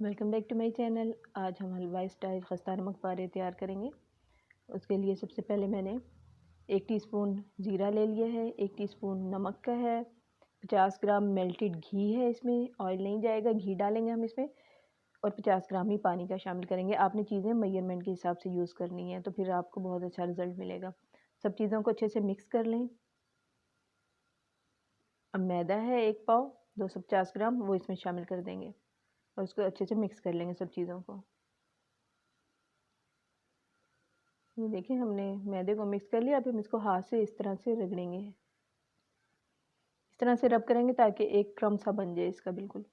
Welcome back to my channel. आज हम हलवाई स्टाइल खस्ता नमक पारे तैयार करेंगे। उसके लिए सबसे पहले मैंने 1 टीस्पून ज़ीरा ले लिया है, 1 टीस्पून नमक का है, 50 ग्राम मेल्टेड घी है, इसमें ऑयल नहीं जाएगा, घी डालेंगे हम इसमें, और 50 ग्राम ही पानी का शामिल करेंगे। आपने चीज़ें मेजरमेंट के हिसाब से यूज़ करनी है, तो फिर आपको बहुत अच्छा रिज़ल्ट मिलेगा। सब चीज़ों को अच्छे से मिक्स कर लें। अब मैदा है 1 पाव 250 ग्राम, वो इसमें शामिल कर देंगे और उसको अच्छे से मिक्स कर लेंगे सब चीज़ों को। ये देखिए हमने मैदे को मिक्स कर लिया। अब हम इसको हाथ से इस तरह से रगड़ेंगे, इस तरह से रब करेंगे ताकि एक क्रम सा बन जाए इसका। बिल्कुल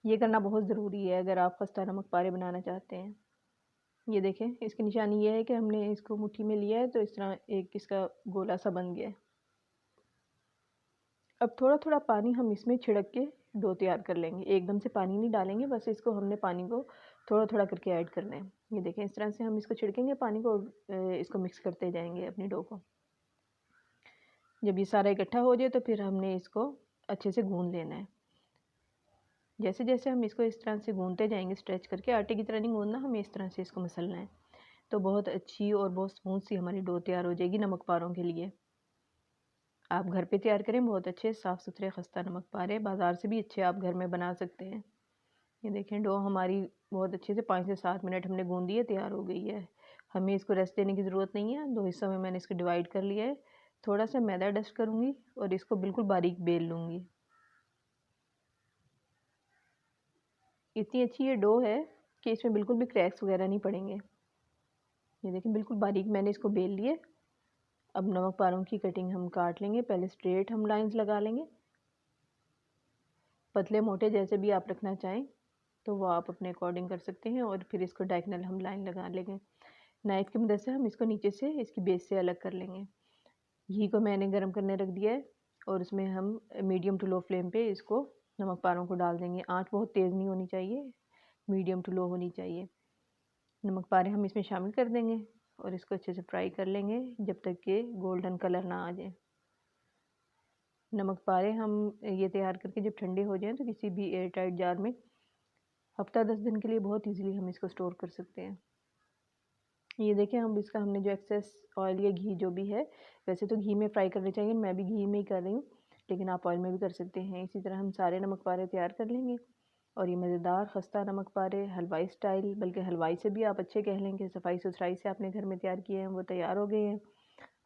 ये करना बहुत ज़रूरी है अगर आप खस्ता नमक पारे बनाना चाहते हैं। ये देखें, इसकी निशानी ये है कि हमने इसको मुट्ठी में लिया है तो इस तरह एक इसका गोला सा बन गया है। अब थोड़ा थोड़ा पानी हम इसमें छिड़क के डो तैयार कर लेंगे। एकदम से पानी नहीं डालेंगे, बस इसको हमने पानी को थोड़ा थोड़ा करके ऐड करना है। ये देखें, इस तरह से हम इसको छिड़केंगे पानी को, इसको मिक्स करते जाएंगे अपनी डो को। जब ये सारा इकट्ठा हो जाए तो फिर हमने इसको अच्छे से गूंद लेना है। जैसे जैसे हम इसको इस तरह से गूंदते जाएंगे, स्ट्रेच करके, आटे की तरह नहीं गूंदना, हमें इस तरह से इसको मसलना है, तो बहुत अच्छी और बहुत स्मूथ सी हमारी डो तैयार हो जाएगी नमक पारों के लिए। आप घर पे तैयार करें, बहुत अच्छे साफ़ सुथरे खस्ता नमक पारे, बाज़ार से भी अच्छे आप घर में बना सकते हैं। ये देखें, डो हमारी बहुत अच्छे से 5 से 7 मिनट हमने गूंदी है, तैयार हो गई है। हमें इसको रेस्ट देने की ज़रूरत नहीं है। 2 हिस्सों में मैंने इसको डिवाइड कर लिया है। थोड़ा सा मैदा डस्ट करूँगी और इसको बिल्कुल बारीक बेल लूँगी। इतनी अच्छी ये डो है कि इसमें बिल्कुल भी क्रैक्स वगैरह नहीं पड़ेंगे। ये देखें, बिल्कुल बारीक मैंने इसको बेल लिए। अब नमक पारों की कटिंग हम काट लेंगे। पहले स्ट्रेट हम लाइंस लगा लेंगे, पतले मोटे जैसे भी आप रखना चाहें तो वो आप अपने अकॉर्डिंग कर सकते हैं। और फिर इसको डायगोनल हम लाइन लगा लेंगे। नाइफ़ की मदद से हम इसको नीचे से इसकी बेस से अलग कर लेंगे। घी को मैंने गरम करने रख दिया है और उसमें हम मीडियम टू लो फ्लेम पे इसको नमक पारों को डाल देंगे। आँच बहुत तेज़ नहीं होनी चाहिए, मीडियम टू लो होनी चाहिए। नमक पारे हम इसमें शामिल कर देंगे और इसको अच्छे से फ्राई कर लेंगे जब तक कि गोल्डन कलर ना आ जाए। नमक पारे हम ये तैयार करके जब ठंडे हो जाएं तो किसी भी एयर टाइट जार में हफ्ता 10 दिन के लिए बहुत इजीली हम इसको स्टोर कर सकते हैं। ये देखें, हम इसका हमने जो एक्सेस ऑयल या घी जो भी है, वैसे तो घी में फ्राई करने चाहिए, मैं भी घी में ही कर रही हूँ, लेकिन आप ऑयल में भी कर सकते हैं। इसी तरह हम सारे नमक पारे तैयार कर लेंगे और ये मज़ेदार खस्ता नमक पारे हलवाई स्टाइल, बल्कि हलवाई से भी आप अच्छे कह लें कि सफाई सुथराई से आपने घर में तैयार किए हैं, वो तैयार हो गए हैं।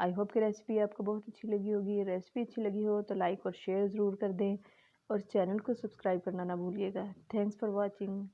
आई होप कि रेसिपी आपको बहुत अच्छी लगी होगी। रेसिपी अच्छी लगी हो तो लाइक और शेयर ज़रूर कर दें और चैनल को सब्सक्राइब करना ना भूलिएगा। Thanks for watching.